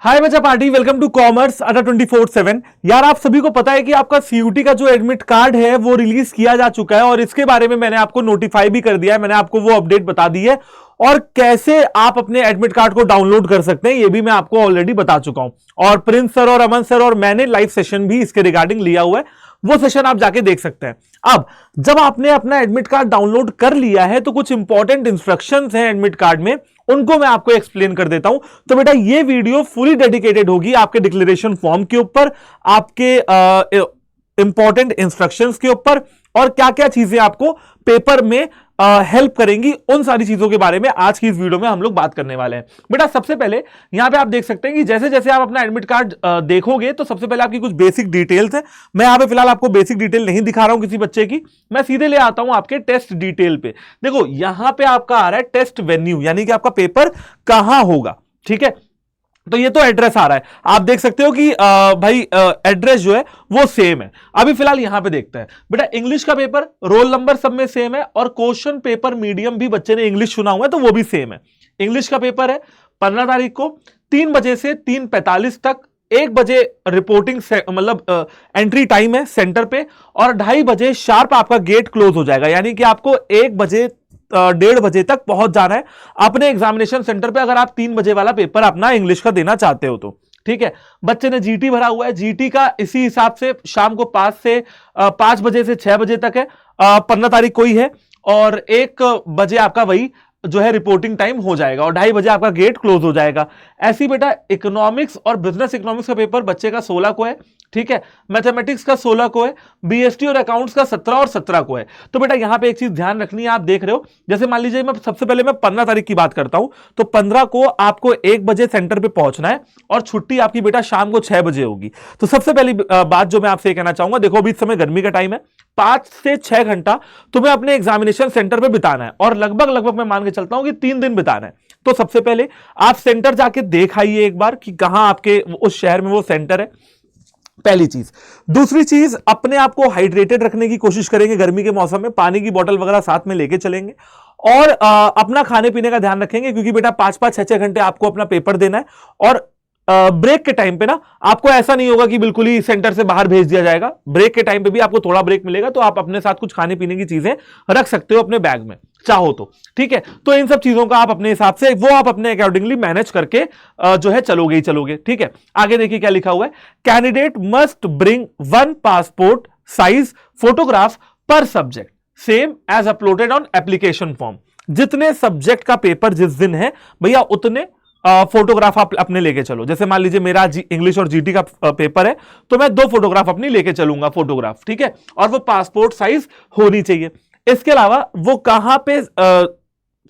हाय बच्चा party, welcome to commerce अड्डा 24/7। यार आप सभी को पता है कि आपका सीयूटी का जो एडमिट कार्ड है वो रिलीज किया जा चुका है और इसके बारे में मैंने आपको नोटिफाई भी कर दिया है। मैंने आपको वो अपडेट बता दी है और कैसे आप अपने एडमिट कार्ड को डाउनलोड कर सकते हैं ये भी मैं आपको ऑलरेडी बता चुका हूं। और प्रिंस सर और अमन सर और मैंने लाइव सेशन भी इसके रिगार्डिंग लिया हुआ है, वो सेशन आप जाके देख सकते हैं। अब जब आपने अपना एडमिट कार्ड डाउनलोड कर लिया है तो कुछ इंपॉर्टेंट इंस्ट्रक्शंस हैं एडमिट कार्ड में, उनको मैं आपको एक्सप्लेन कर देता हूं। तो बेटा ये वीडियो फुली डेडिकेटेड होगी आपके डिक्लेरेशन फॉर्म के ऊपर, आपके इंपॉर्टेंट इंस्ट्रक्शंस के ऊपर और क्या क्या चीजें आपको पेपर में हेल्प करेंगी, उन सारी चीजों के बारे में आज की इस वीडियो में हम लोग बात करने वाले हैं। बेटा सबसे पहले यहां पे आप देख सकते हैं कि जैसे जैसे आप अपना एडमिट कार्ड देखोगे तो सबसे पहले आपकी कुछ बेसिक डिटेल्स है। मैं यहां पे फिलहाल आपको बेसिक डिटेल नहीं दिखा रहा हूं किसी बच्चे की, मैं सीधे ले आता हूं आपके टेस्ट डिटेल पे। देखो यहां पे आपका आ रहा है टेस्ट वेन्यू, यानी कि आपका पेपर कहां होगा। ठीक है, तो ये तो एड्रेस आ रहा है, आप देख सकते हो कि भाई एड्रेस जो है वो सेम है। अभी फिलहाल यहां पे देखते हैं बेटा, इंग्लिश का पेपर रोल नंबर सब में सेम है और क्वेश्चन पेपर मीडियम भी बच्चे ने इंग्लिश चुना हुआ है तो वो भी सेम है। इंग्लिश का पेपर है 15 तारीख को 3 बजे से 3:45 तक, 1 बजे रिपोर्टिंग मतलब एंट्री टाइम है सेंटर पे और 2:30 बजे शार्प आपका गेट क्लोज हो जाएगा, यानी कि आपको 1 बजे 1:30 बजे तक पहुंच जाना है अपने एग्जामिनेशन सेंटर पे अगर आप 3 बजे वाला पेपर अपना इंग्लिश का देना चाहते हो तो। ठीक है, बच्चे ने जीटी भरा हुआ है, जीटी का इसी हिसाब से शाम को 5 बजे से 6 बजे तक है, 15 तारीख को ही है और 1 बजे आपका वही जो है रिपोर्टिंग टाइम हो जाएगा और 2:30 बजे आपका गेट क्लोज हो जाएगा। ऐसी बेटा इकोनॉमिक्स और बिजनेस इकोनॉमिक्स का पेपर बच्चे का 16 को है। ठीक है, मैथमेटिक्स का 16 को है, बीएसटी और अकाउंट्स का 17 और 17 को है। तो बेटा यहां पे एक चीज ध्यान रखनी है, आप देख रहे हो जैसे मान लीजिए मैं सबसे पहले मैं 15 तारीख की बात करता हूं तो 15 को आपको 1 बजे सेंटर पे पहुंचना है और छुट्टी आपकी बेटा शाम को 6 बजे होगी। तो सबसे पहली बात जो मैं आपसे कहना चाहूंगा, देखो अभी इस समय गर्मी का टाइम है, 5 से 6 घंटा तुम्हें अपने एग्जामिनेशन सेंटर पे बिताना है और लगभग मैं मान के चलता हूं कि 3 दिन बिताना है। तो सबसे पहले आप सेंटर जाके देख आइए एक बार कि कहां आपके उस शहर में वो सेंटर है, पहली चीज। दूसरी चीज, अपने आप को हाइड्रेटेड रखने की कोशिश करेंगे गर्मी के मौसम में, पानी की बोतल वगैरह साथ में लेके चलेंगे और अपना खाने पीने का ध्यान रखेंगे क्योंकि बेटा 5-5 6-6 घंटे आपको अपना पेपर देना है और ब्रेक के टाइम पे ना आपको ऐसा नहीं होगा कि बिल्कुल ही सेंटर से बाहर भेज दिया जाएगा। ब्रेक के टाइम पे भी आपको थोड़ा ब्रेक मिलेगा तो आप अपने साथ कुछ खाने पीने की चीजें रख सकते हो अपने बैग में चाहो तो। ठीक है, तो इन सब चीजों का आप अपने हिसाब से वो आप अपने अकॉर्डिंगली मैनेज करके जो है चलोगे ही चलोगे। ठीक है, आगे देखिए क्या लिखा हुआ है, candidate must bring 1 passport size photograph per subject same as uploaded on application form. जितने सब्जेक्ट का पेपर जिस दिन है भैया उतने फोटोग्राफ आप अपने लेके चलो। जैसे मान लीजिए मेरा इंग्लिश और जीटी का पेपर है तो मैं 2 फोटोग्राफ अपनी लेके चलूंगा फोटोग्राफ। ठीक है, और वो पासपोर्ट साइज होनी चाहिए। इसके अलावा वो कहां पे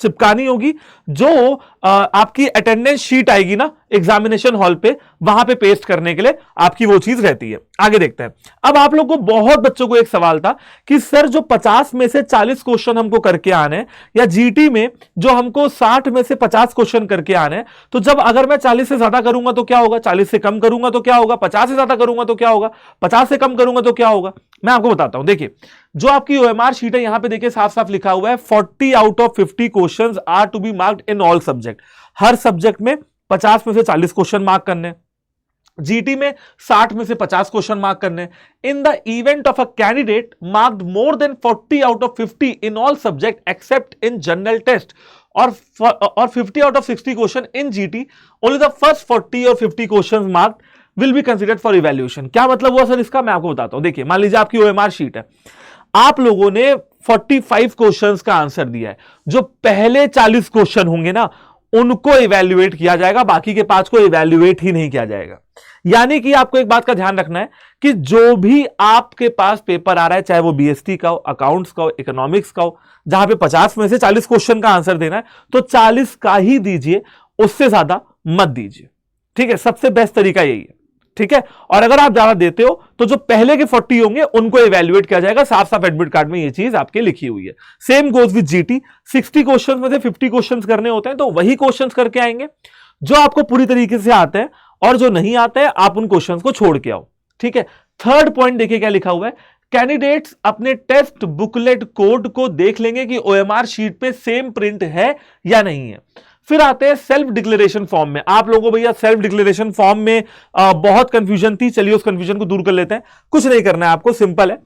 चिपकानी होगी, जो आपकी अटेंडेंस शीट आएगी ना एग्जामिनेशन हॉल पे, वहां पे पेस्ट करने के लिए आपकी वो चीज रहती है। आगे देखते हैं। अब आप लोग को बहुत बच्चों को एक सवाल था कि सर जो 50 में से 40 क्वेश्चन हमको करके आने हैं या जीटी में जो हमको 60 में से 50 क्वेश्चन करके आने हैं, तो जब अगर मैं 40 से ज्यादा करूंगा तो क्या होगा, 40 से कम करूंगा तो क्या होगा, 50 से ज्यादा करूंगा तो क्या होगा, 50 से कम करूंगा तो क्या होगा। मैं आपको बताता हूं, देखिए जो आपकी ओएमआर शीट है यहां पे देखिए साफ साफ लिखा हुआ है 40 out of 50 questions are to be marked in all subject. हर सब्जेक्ट में 50 में से 40 क्वेश्चन मार्क करने, जीटी में 60 में से 50 क्वेश्चन मार्क करने। In the event of a candidate marked more than 40 out of 50 in all subject except in general test और 50 out of 60 question in GT, only the first 40 और 50 question marked will be considered for evaluation. क्या मतलब हुआ sir इसका, मैं आपको बताता हूं। देखिए मान लीजिए आपकी ओएमआर शीट है, आप लोगों ने 45 क्वेश्चंस का आंसर दिया है, जो पहले 40 क्वेश्चन होंगे ना उनको इवैल्यूएट किया जाएगा, बाकी के 5 को इवैल्यूएट ही नहीं किया जाएगा। यानी कि आपको एक बात का ध्यान रखना है कि जो भी आपके पास पेपर आ रहा है, चाहे वो बीएसटी का हो, अकाउंट्स का हो, इकोनॉमिक्स का हो, जहां पे 50 में से 40 क्वेश्चन का आंसर देना है तो 40 का ही दीजिए, उससे ज्यादा मत दीजिए। ठीक है, सबसे बेस्ट तरीका यही है। ठीक है, और अगर आप ज्यादा देते हो तो जो पहले के 40 होंगे उनको इवैल्यूएट किया जाएगा। साफ साफ एडमिट कार्ड में ये चीज आपके लिखी हुई है। Same goes with GT, 60 question में से 50 क्वेश्चन करने होते हैं तो वही क्वेश्चन करके आएंगे जो आपको पूरी तरीके से आते हैं, और जो नहीं आते हैं आप उन क्वेश्चन को छोड़ के आओ। ठीक है, थर्ड पॉइंट देखिए क्या लिखा हुआ है, कैंडिडेट्स अपने टेस्ट बुकलेट कोड को देख लेंगे कि ओएमआर शीट पे सेम प्रिंट है या नहीं है। फिर आते हैं सेल्फ डिक्लेरेशन फॉर्म में। आप लोगों को भैया सेल्फ डिक्लेरेशन फॉर्म में बहुत कंफ्यूजन थी, चलिए उस कंफ्यूजन को दूर कर लेते हैं। कुछ नहीं करना है आपको, सिंपल है।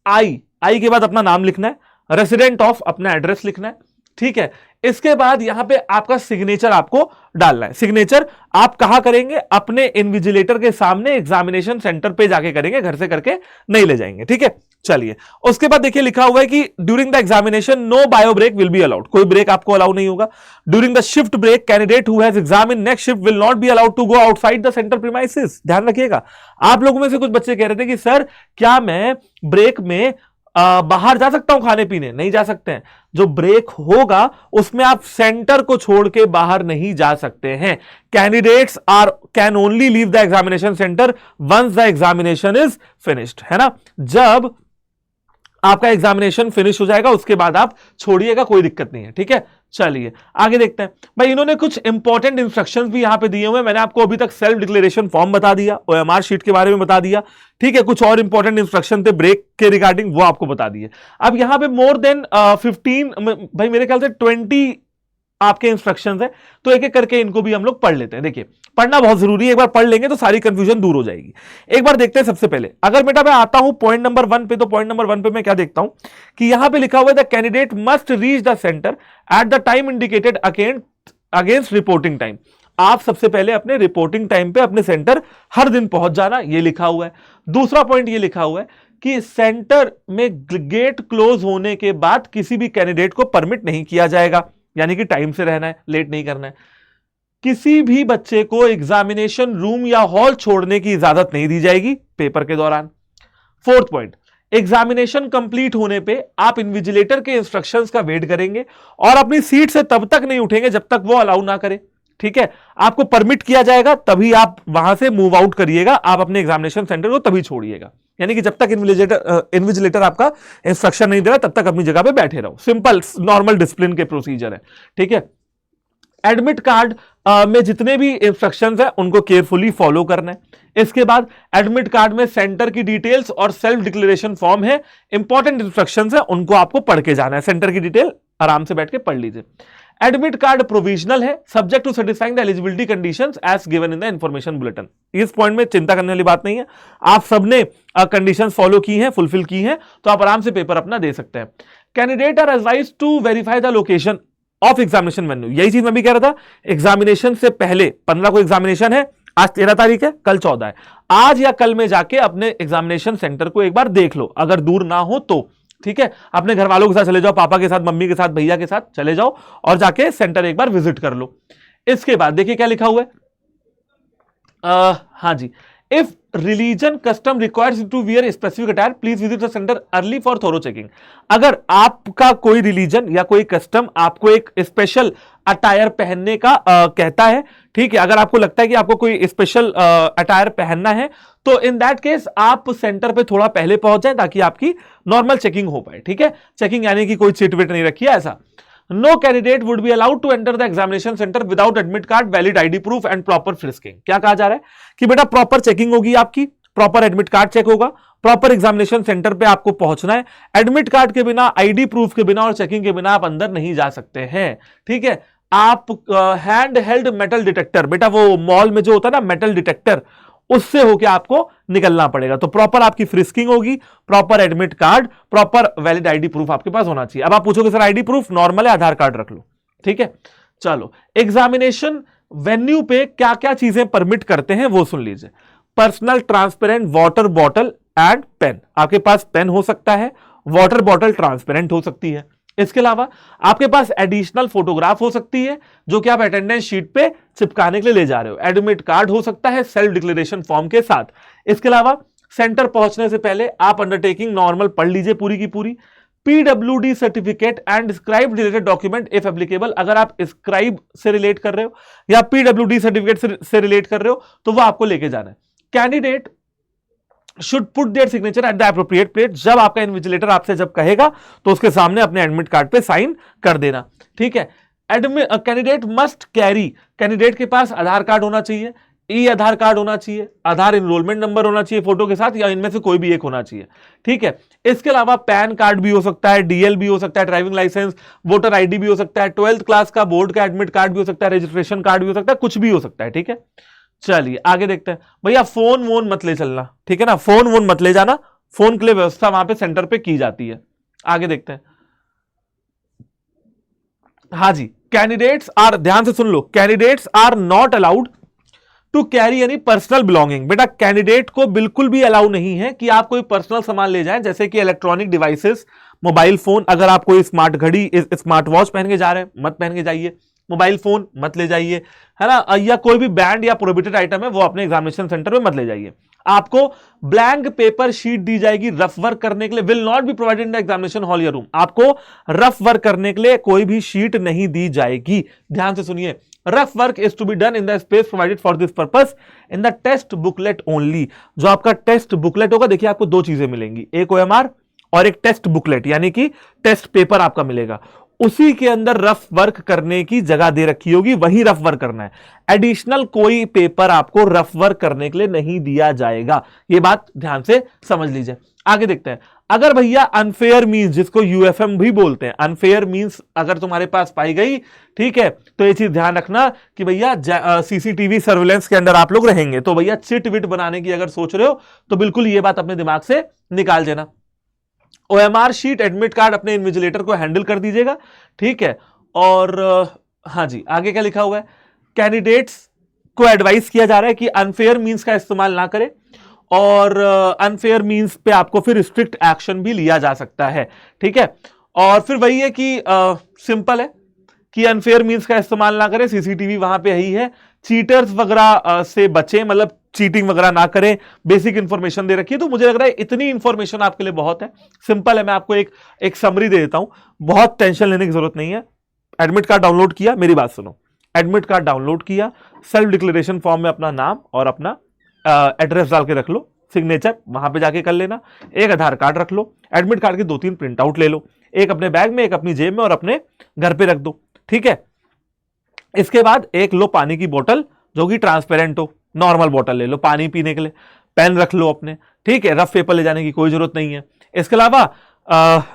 आई के बाद अपना नाम लिखना है, रेसिडेंट ऑफ अपना एड्रेस लिखना है, ठीक है। इसके बाद यहां पे आपका सिग्नेचर आपको डालना है। सिग्नेचर आप कहां करेंगे? अपने इन्विजिलेटर के सामने एग्जामिनेशन सेंटर पे जाके करेंगे, घर से करके नहीं ले जाएंगे, ठीक है। चलिए उसके बाद देखिए लिखा हुआ है कि during the examination no bio break will be allowed, कोई ब्रेक आपको अलाउ नहीं होगा। During the shift break candidate who has examine next shift will not be allowed to go outside the centre premises. ध्यान रखिएगा। आप लोगों में से कुछ बच्चे कह रहे थे कि सर क्या मैं ब्रेक में बाहर जा सकता हूं खाने पीने? नहीं जा सकते हैं। जो ब्रेक होगा उसमें आप सेंटर को छोड़ के बाहर नहीं जा सकते हैं। Candidates can only leave the examination centre once the examination is finished, है ना। जब आपका एग्जामिनेशन फिनिश हो जाएगा उसके बाद आप छोड़िएगा, कोई दिक्कत नहीं है, ठीक है। चलिए आगे देखते हैं। भाई इन्होंने कुछ इंपॉर्टेंट इंस्ट्रक्शंस भी यहां पे दिए हुए हैं। मैंने आपको अभी तक सेल्फ डिक्लेरेशन फॉर्म बता दिया, ओएमआर शीट के बारे में बता दिया, ठीक है। कुछ और इंपॉर्टेंट इंस्ट्रक्शन थे ब्रेक के रिगार्डिंग, वो आपको बता दिए। अब यहां पे मोर देन 15, भाई मेरे ख्याल से 20 आपके इंस्ट्रक्शंस है, तो एक एक करके इनको भी हम लोग पढ़ लेते हैं। देखिए पढ़ना बहुत जरूरी है, एक बार पढ़ लेंगे तो सारी कंफ्यूजन दूर हो जाएगी। एक बार देखते हैं। सबसे पहले अगर बेटा मैं आता हूं पॉइंट नंबर 1 पे, तो पॉइंट नंबर 1 पे मैं क्या देखता हूं कि यहां पे लिखा हुआ है the candidate must reach the centre at the time indicated against reporting time. आप सबसे पहले अपने रिपोर्टिंग टाइम पे अपने सेंटर हर दिन पहुंच जाना, ये लिखा हुआ है। दूसरा पॉइंट ये लिखा हुआ है कि सेंटर में गेट क्लोज होने के बाद किसी भी कैंडिडेट को परमिट नहीं किया जाएगा, यानी कि टाइम से रहना है, लेट नहीं करना है। किसी भी बच्चे को एग्जामिनेशन रूम या हॉल छोड़ने की इजाजत नहीं दी जाएगी पेपर के दौरान। फोर्थ पॉइंट, एग्जामिनेशन कंप्लीट होने पे आप इन्विजिलेटर के इंस्ट्रक्शंस का वेट करेंगे और अपनी सीट से तब तक नहीं उठेंगे जब तक वो अलाउ ना करे, ठीक है। आपको परमिट किया जाएगा तभी आप वहां से मूव आउट करिएगा, आप अपने एग्जामिनेशन सेंटर को तभी छोड़िएगा। यानी कि जब तक इन्विजिलेटर आपका इंस्ट्रक्शन नहीं दे रहा तब तक अपनी जगह पे बैठे रहो। सिंपल नॉर्मल डिसिप्लिन के प्रोसीजर है, ठीक है। एडमिट कार्ड में जितने भी इंस्ट्रक्शंस हैं उनको केयरफुली फॉलो करना है। इसके बाद एडमिट कार्ड में सेंटर की डिटेल्स और सेल्फ डिक्लेरेशन फॉर्म है, इंपॉर्टेंट इंस्ट्रक्शंस है, उनको आपको पढ़ के जाना है। सेंटर की डिटेल आराम से बैठ के पढ़ लीजिए। एडमिट कार्ड प्रोविजनल है, subject to satisfying the eligibility conditions as given in the information bulletin. इस पॉइंट में चिंता करने वाली बात नहीं है, आप सबने कंडीशंस फॉलो की हैं, फुलफिल की हैं, तो आप आराम से पेपर अपना दे सकते हैं। Candidate are advised to verify the location of examination venue. यही चीज मैं भी कह रहा था, एग्जामिनेशन से पहले 15 को एग्जामिनेशन है, आज 13 तारीख है, कल 14 है। आज या कल में जाके अपने एग्जामिनेशन सेंटर को एक बार देख लो, अगर दूर ना हो तो, ठीक है। अपने घर वालों के साथ चले जाओ, पापा के साथ, मम्मी के साथ, भैया के साथ चले जाओ और जाके सेंटर एक बार विजिट कर लो। इसके बाद देखिए क्या लिखा हुआ है। हाँ जी, if religion custom requires to wear specific attire please visit the centre early for thorough checking. अगर आपका कोई रिलीजन या कोई कस्टम आपको एक स्पेशल अटायर पहनने का कहता है, ठीक है, अगर आपको लगता है कि आपको कोई स्पेशल अटायर पहनना है तो इन दैट केस आप सेंटर पे थोड़ा पहले पहुंच जाए ताकि आपकी नॉर्मल चेकिंग हो पाए, ठीक है। चेकिंग यानी कि कोई चिट विट नहीं रखी है ऐसा। No candidate would be allowed to enter the examination centre without admit card, valid ID proof and proper frisking. क्या कहा जा रहा है कि बेटा प्रॉपर चेकिंग होगी आपकी, प्रॉपर एडमिट कार्ड चेक होगा, प्रॉपर एग्जामिनेशन सेंटर पे आपको पहुंचना है। एडमिट कार्ड के बिना, आईडी प्रूफ के बिना और चेकिंग के बिना आप अंदर नहीं जा सकते हैं, ठीक है। आप हैंड हेल्ड मेटल डिटेक्टर, बेटा वो मॉल में जो होता है ना मेटल डिटेक्टर, उससे होके आपको निकलना पड़ेगा। तो प्रॉपर आपकी फ्रिस्किंग होगी, proper admit card, proper valid ID proof आपके पास होना चाहिए। अब आप पूछोगे सर आईडी प्रूफ नॉर्मल है, आधार कार्ड रख लो, ठीक है। चलो एग्जामिनेशन वेन्यू पे क्या क्या चीजें परमिट करते हैं वो सुन लीजिए। Personal transparent water bottle and pen, आपके पास पेन हो सकता है, वाटर बॉटल ट्रांसपेरेंट हो सकती है। इसके अलावा आपके पास एडिशनल फोटोग्राफ हो सकती है जो कि आप अटेंडेंस शीट पे चिपकाने के लिए ले जा रहे हो। एडमिट कार्ड हो सकता है सेल्फ डिक्लेरेशन फॉर्म के साथ। इसके अलावा सेंटर पहुंचने से पहले आप अंडरटेकिंग नॉर्मल पढ़ लीजिए पूरी की पूरी। PWD certificate and scribe related document if applicable, अगर आप स्क्राइब से रिलेट कर रहे हो या पीडब्ल्यूडी सर्टिफिकेट से रिलेट कर रहे हो तो वो आपको लेके जाना है। Candidate should put there signature at the appropriate place, जब आपका इन्विजिलेटर आपसे जब कहेगा तो उसके सामने अपने एडमिट कार्ड पे साइन कर देना, ठीक है। कैंडिडेट मस्ट कैरी, कैंडिडेट के पास आधार कार्ड होना चाहिए, ई आधार कार्ड होना चाहिए, आधार एनरोलमेंट नंबर होना चाहिए फोटो के साथ, या इनमें से कोई भी एक होना चाहिए, ठीक है। इसके अलावा पैन कार्ड भी हो सकता है, डीएल भी हो सकता है, ड्राइविंग लाइसेंस, वोटर आईडी भी हो सकता है, 12th क्लास का बोर्ड का एडमिट कार्ड भी हो सकता है, रजिस्ट्रेशन कार्ड भी हो सकता है, कुछ भी हो सकता है, ठीक है। चलिए आगे देखते हैं। भैया फोन वोन मत ले चलना, ठीक है ना, फोन वोन मत ले जाना, फोन के लिए व्यवस्था वहां पे सेंटर पे की जाती है। आगे देखते हैं। हाँ जी, कैंडिडेट्स आर, ध्यान से सुन लो, candidates are not allowed to carry any personal belonging. बेटा कैंडिडेट को बिल्कुल भी अलाउ नहीं है कि आप कोई पर्सनल सामान ले जाएं, जैसे कि इलेक्ट्रॉनिक डिवाइसेस, मोबाइल फोन, अगर आप कोई स्मार्ट घड़ी, स्मार्ट वॉच पहन के जा रहे हैं मत पहन के जाइए, मोबाइल फोन मत ले जाइए, है ना, या कोई भी बैंड या प्रोहिबिटेड आइटम है वो अपने एग्जामिनेशन सेंटर में मत ले जाइए। आपको ब्लैंक पेपर शीट दी जाएगी रफ वर्क करने के लिए, will not be provided in the examination hall या रूम। आपको रफ वर्क करने के लिए कोई भी शीट नहीं दी जाएगी। ध्यान से सुनिए, rough work is to be done in the space provided for this purpose in the test booklet only. जो आपका टेस्ट बुकलेट होगा, देखिए आपको दो चीजें मिलेंगी, एक ओएमआर और एक टेस्ट बुकलेट, यानी कि टेस्ट पेपर आपका मिलेगा, उसी के अंदर रफ वर्क करने की जगह दे रखी होगी, वही रफ वर्क करना है। एडिशनल कोई पेपर आपको रफ वर्क करने के लिए नहीं दिया जाएगा, ये बात ध्यान से समझ लीजिए। आगे देखते हैं। अगर भैया अनफेयर मींस, जिसको यूएफएम भी बोलते हैं, अनफेयर मींस अगर तुम्हारे पास पाई गई, ठीक है, तो ये चीज ध्यान रखना कि भैया सीसीटीवी सर्विलेंस के अंदर आप लोग रहेंगे, तो भैया चिट विट बनाने की अगर सोच रहे हो तो बिल्कुल ये बात अपने दिमाग से निकाल देना। ओएमआर शीट, एडमिट कार्ड अपने इन्विजिलेटर को हैंडल कर दीजिएगा, ठीक है। और हाँ जी, आगे क्या लिखा हुआ है, कैंडिडेट्स को एडवाइस किया जा रहा है कि अनफेयर मींस का इस्तेमाल ना करें, और अनफेयर मींस पे आपको फिर स्ट्रिक्ट एक्शन भी लिया जा सकता है, ठीक है। और फिर वही है कि सिंपल है कि अनफेयर मींस का इस्तेमाल ना करें, सीसीटीवी वहां पे ही है, चीटर्स वगैरह से बचें, मतलब चीटिंग वगैरह ना करें, बेसिक इंफॉर्मेशन दे रखी है। तो मुझे लग रहा है इतनी इंफॉर्मेशन आपके लिए बहुत है, सिंपल है। मैं आपको एक समरी दे देता हूं, बहुत टेंशन लेने की जरूरत नहीं है। एडमिट कार्ड डाउनलोड किया, मेरी बात सुनो, एडमिट कार्ड डाउनलोड किया, सेल्फ डिक्लेरेशन फॉर्म में अपना नाम और अपना एड्रेस डाल के रख लो, सिग्नेचर वहां पे जाके कर लेना, एक आधार कार्ड रख लो, एडमिट कार्ड के 2-3 प्रिंट आउट ले लो, एक अपने बैग में, एक अपनी जेब में और अपने घर पे रख दो, ठीक है। इसके बाद एक लो पानी की बोतल जो कि ट्रांसपेरेंट हो, नॉर्मल बोतल ले लो पानी पीने के लिए, पेन रख लो अपने, ठीक है, रफ पेपर ले जाने की कोई जरूरत नहीं है। इसके अलावा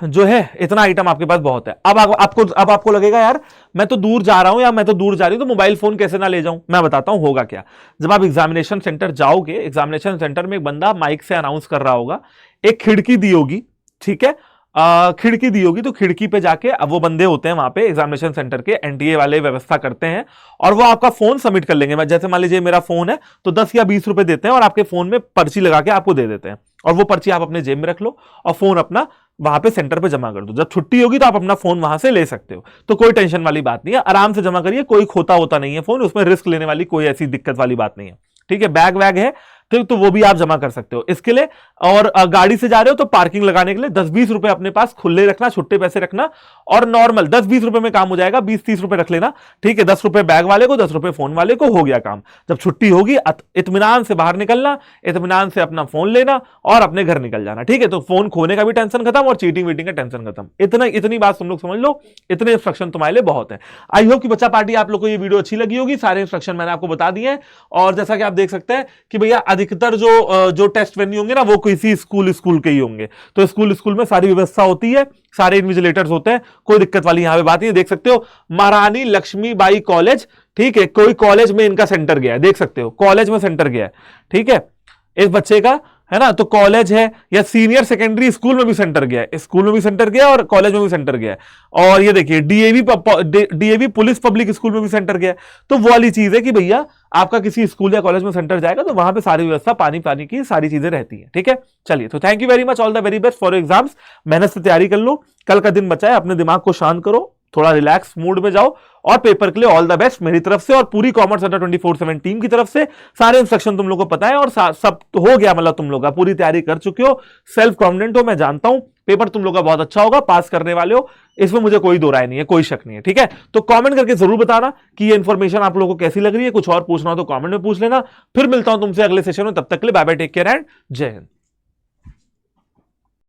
जो है इतना आइटम आपके पास बहुत है। अब आपको लगेगा यार मैं तो दूर जा रहा हूं या मैं तो दूर जा रही हूं, तो मोबाइल फोन कैसे ना ले जाऊं। मैं बताता हूं होगा क्या। जब आप एग्जामिनेशन सेंटर जाओगे, एग्जामिनेशन सेंटर में एक बंदा माइक से अनाउंस कर रहा होगा, एक खिड़की दी होगी, ठीक है, खिड़की दी होगी, तो खिड़की पे जाके अब वो बंदे होते हैं वहां पे एग्जामिनेशन सेंटर के, एनटीए वाले व्यवस्था करते हैं, और वो आपका फोन सबमिट कर लेंगे। जैसे मान लीजिए मेरा फोन है तो 10 या 20 रुपए देते हैं और आपके फोन में पर्ची लगा के आपको दे देते हैं, और वो पर्ची आप अपने जेब में रख लो और फोन अपना वहां पे सेंटर पे जमा कर दो। जब छुट्टी होगी तो आप अपना फोन वहां से ले सकते हो, तो कोई टेंशन वाली बात नहीं है, आराम से जमा करिए, कोई खोता होता नहीं है फोन, उसमें रिस्क लेने वाली कोई ऐसी दिक्कत वाली बात नहीं है, ठीक है। बैग वैग है तो वो भी आप जमा कर सकते हो इसके लिए। और गाड़ी से जा रहे हो तो पार्किंग लगाने के लिए 10-20 रुपए अपने पास खुले रखना, छुट्टे पैसे रखना, और नॉर्मल 10-20 रुपए में काम हो जाएगा, 20-30 रुपए रख लेना, ठीक है। 10 रुपए बैग वाले को, 10 रुपए फोन वाले को, हो गया काम। जब छुट्टी होगी इत्मीनान से बाहर निकलना, इत्मीनान से अपना फोन लेना और अपने घर निकल जाना, ठीक है। तो फोन खोने का भी टेंशन खत्म और चीटिंग वीटिंग का टेंशन खत्म। इतनी बात तुम लोग समझ लो, इतने इंस्ट्रक्शन तुम्हारे लिए बहुत है। आई होप कि बच्चा पार्टी आप लोग को ये वीडियो अच्छी लगी होगी, सारे इंस्ट्रक्शन मैंने आपको बता दिए हैं। और जैसा कि आप देख सकते हैं कि भैया अधिकतर जो टेस्ट वेन्यू होंगे ना वो किसी स्कूल के ही होंगे, तो स्कूल में सारी व्यवस्था होती है, सारे इन्विजिलेटर्स होते हैं, कोई दिक्कत वाली यहां पे बात नहीं है। देख सकते हो महारानी लक्ष्मीबाई कॉलेज, ठीक है, कोई कॉलेज में इनका सेंटर गया है, देख सकते हो कॉलेज में सेंटर गया है, ठीक है, इस बच्चे का, है ना। तो कॉलेज है या सीनियर सेकेंडरी स्कूल में भी सेंटर गया है, स्कूल में भी सेंटर गया और कॉलेज में भी सेंटर गया है। और ये देखिए डीएवी पुलिस पब्लिक स्कूल में भी सेंटर गया है। तो वो वाली चीज है कि भैया आपका किसी स्कूल या कॉलेज में सेंटर जाएगा तो वहां पे सारी व्यवस्था, पानी की सारी चीजें रहती है, ठीक है। चलिए, तो thank you very much, all the very best for exams. मेहनत से तैयारी कर लो, कल का दिन बचा है, अपने दिमाग को शांत करो, थोड़ा रिलैक्स मूड में जाओ, और पेपर के लिए ऑल द बेस्ट मेरी तरफ से और पूरी कॉमर्स अंडर 24/7 टीम की तरफ से। सारे इंस्ट्रक्शन तुम लोग को पता है और सब हो गया, मतलब तुम लोग का पूरी तैयारी कर चुके हो, सेल्फ कॉन्फिडेंट हो, मैं जानता हूं पेपर तुम लोग का बहुत अच्छा होगा, पास करने वाले हो, इसमें मुझे कोई दो राय नहीं है, कोई शक नहीं है, ठीक है। तो कमेंट करके जरूर बताना कि ये इंफॉर्मेशन आप लोगों को कैसी लग रही है, कुछ और पूछना हो तो कमेंट में पूछ लेना। फिर मिलता हूं तुमसे अगले सेशन में, तब तक के लिए bye bye, take care and Jai Hind.